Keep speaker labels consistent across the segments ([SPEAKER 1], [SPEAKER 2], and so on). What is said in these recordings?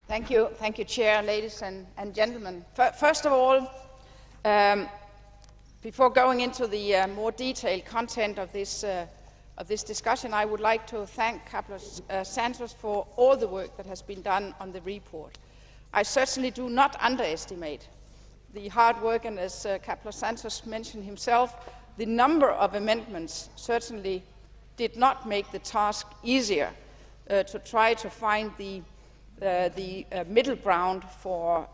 [SPEAKER 1] Thank you, Chair, ladies and gentlemen. First of all, before going into the more detailed content of this discussion, I would like to thank Capoulas Santos for all the work that has been done on the report. I certainly do not underestimate the hard work, and as Capoulas Santos mentioned himself, the number of amendments certainly did not make the task easier to try to find the middle ground for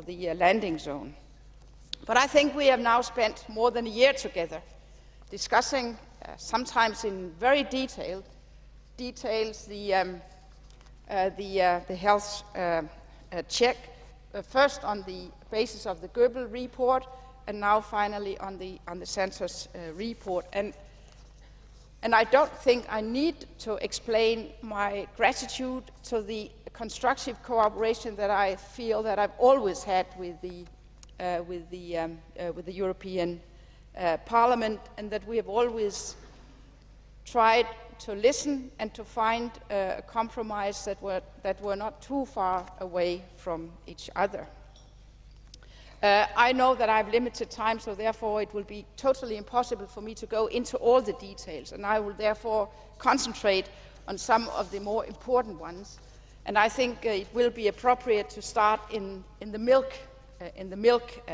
[SPEAKER 1] the landing zone. But I think we have now spent more than a year together discussing, sometimes in very details, the health check, first on the basis of the Goebel report, and now finally on the Santos report. And I don't think I need to explain my gratitude to the constructive cooperation that I feel that I've always had with the European Parliament, and that we have always tried to listen and to find a compromise that were not too far away from each other. I know that I have limited time, so therefore it will be totally impossible for me to go into all the details, and I will therefore concentrate on some of the more important ones. And I think it will be appropriate to start in the milk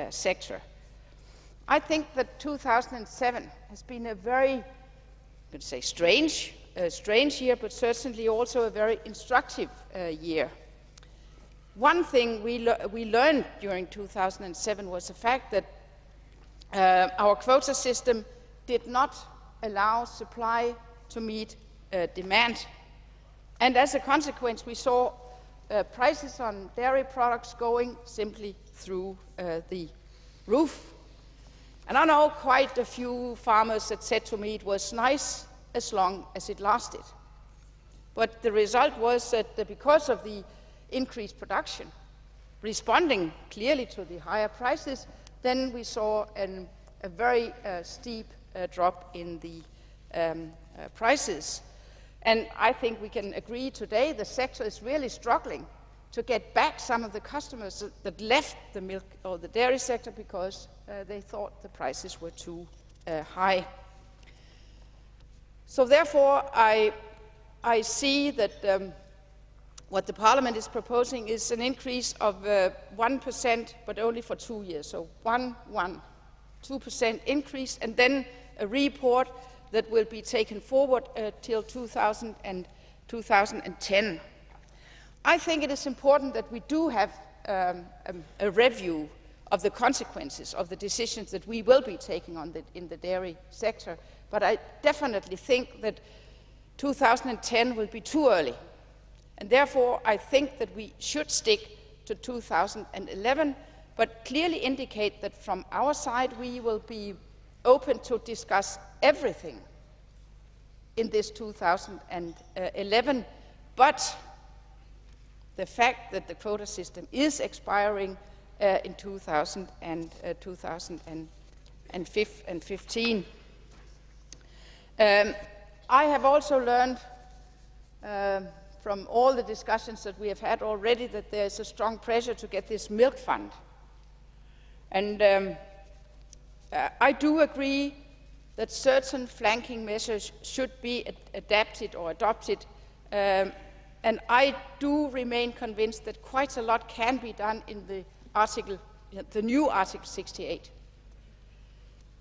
[SPEAKER 1] sector. I think that 2007 has been a very, I could say, strange year, but certainly also a very instructive year. One thing we learned during 2007 was the fact that our quota system did not allow supply to meet demand. And as a consequence, we saw prices on dairy products going simply through the roof. And I know quite a few farmers that said to me it was nice as long as it lasted. But the result was that because of the increased production, responding clearly to the higher prices, then we saw a very steep drop in the prices. And I think we can agree today the sector is really struggling to get back some of the customers that left the milk or the dairy sector because they thought the prices were too high. So therefore, I see that what the Parliament is proposing is an increase of 1%, but only for 2 years. So 2% increase, and then a report that will be taken forward till 2010. I think it is important that we do have a review of the consequences of the decisions that we will be taking in the dairy sector, but I definitely think that 2010 will be too early. And therefore, I think that we should stick to 2011, but clearly indicate that from our side we will be open to discuss everything in this 2011, but the fact that the quota system is expiring in 2015. I have also learned from all the discussions that we have had already that there is a strong pressure to get this milk fund. And I do agree that certain flanking measures should be adapted or adopted, and I do remain convinced that quite a lot can be done in the new Article 68.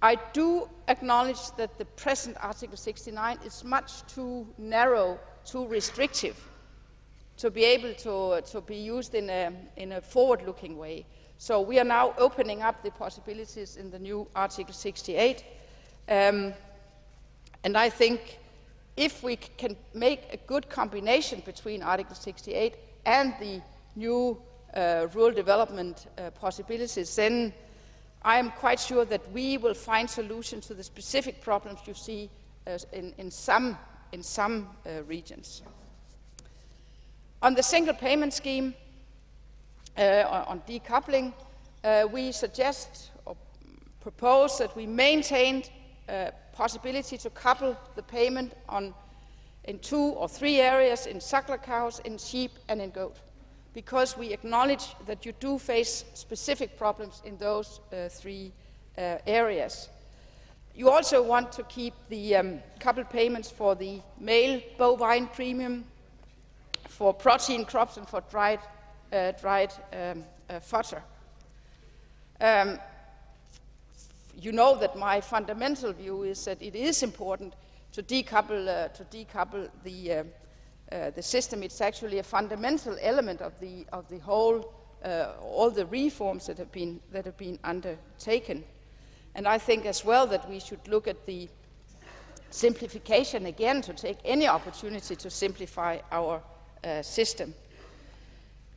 [SPEAKER 1] I do acknowledge that the present Article 69 is much too narrow, too restrictive to be able to be used in a forward-looking way. So we are now opening up the possibilities in the new Article 68. And I think if we can make a good combination between Article 68 and the new rural development possibilities, then I am quite sure that we will find solutions to the specific problems you see in some regions. On the single payment scheme, on decoupling, we suggest or propose that we maintain possibility to couple the payment in 2 or 3 areas, in suckler cows, in sheep and in goat. because we acknowledge that you do face specific problems in those three areas. You also want to keep the coupled payments for the male bovine premium, for protein crops, and for dried fodder. You know that my fundamental view is that it is important to decouple the system. It's actually a fundamental element of the whole all the reforms that have been undertaken. And I think as well that we should look at the simplification again, to take any opportunity to simplify our system.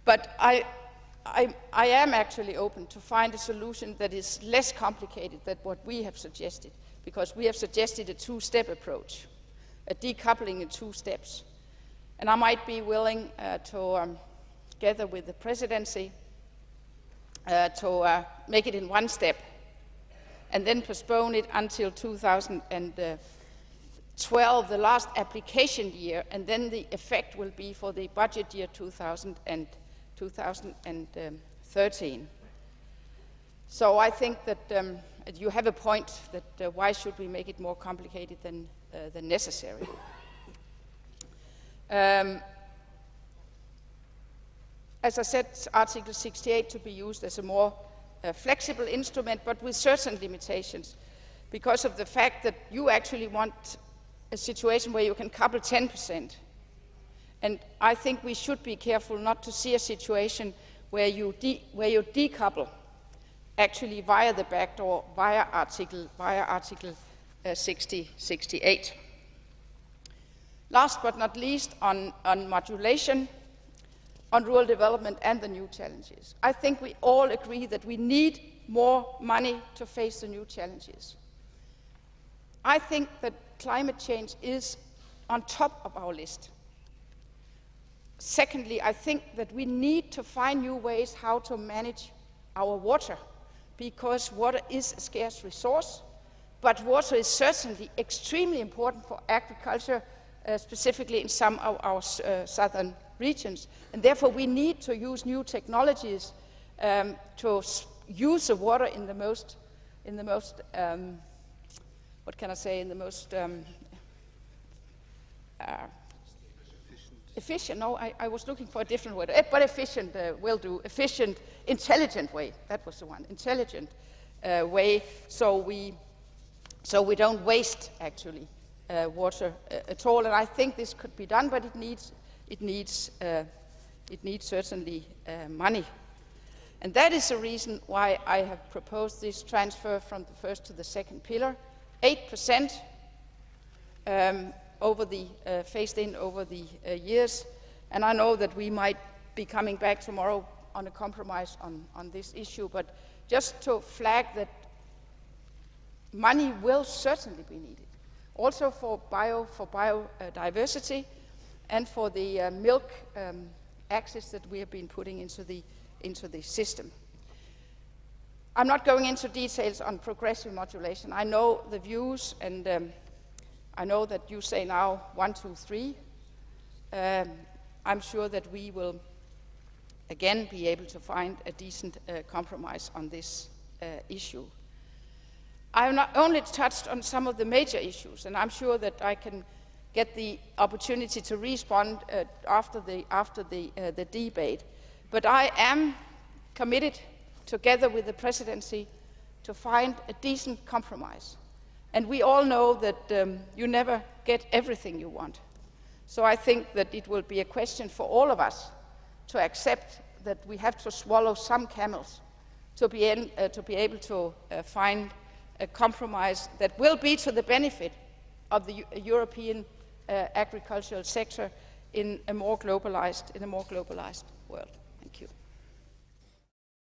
[SPEAKER 1] But I am actually open to find a solution that is less complicated than what we have suggested, because we have suggested a two-step approach, a decoupling in 2 steps. And I might be willing together with the presidency, to make it in 1 step, and then postpone it until 2012, the last application year, and then the effect will be for the budget year 2013. So I think that you have a point that why should we make it more complicated than necessary? As I said, Article 68 to be used as a more flexible instrument, but with certain limitations, because of the fact that you actually want a situation where you can couple 10%. And I think we should be careful not to see a situation where you decouple actually via the back door, via Article 68. Last but not least, on modulation, on rural development and the new challenges. I think we all agree that we need more money to face the new challenges. I think that climate change is on top of our list. Secondly, I think that we need to find new ways how to manage our water, because water is a scarce resource, but water is certainly extremely important for agriculture, specifically in some of our southern regions. And therefore we need to use new technologies to use the water in the most what can I say, in the most efficient, no, I was looking for a different word, but efficient will do, efficient, intelligent way, that was the one, intelligent way, so we don't waste actually water at all. And I think this could be done, but it needs certainly money. And that is the reason why I have proposed this transfer from the first to the second pillar, 8% phased in over the years. And I know that we might be coming back tomorrow on a compromise on this issue, but just to flag that money will certainly be needed, also for biodiversity and for the milk access that we have been putting into the system. I'm not going into details on progressive modulation. I know the views, and I know that you say now 1, 2, 3. I'm sure that we will again be able to find a decent compromise on this issue. I have not only touched on some of the major issues, and I'm sure that I can get the opportunity to respond after the debate. But I am committed, together with the presidency, to find a decent compromise. And we all know that you never get everything you want. So I think that it will be a question for all of us to accept that we have to swallow some camels to be able to find a compromise that will be to the benefit of the European agricultural sector in a more globalized world. Thank you.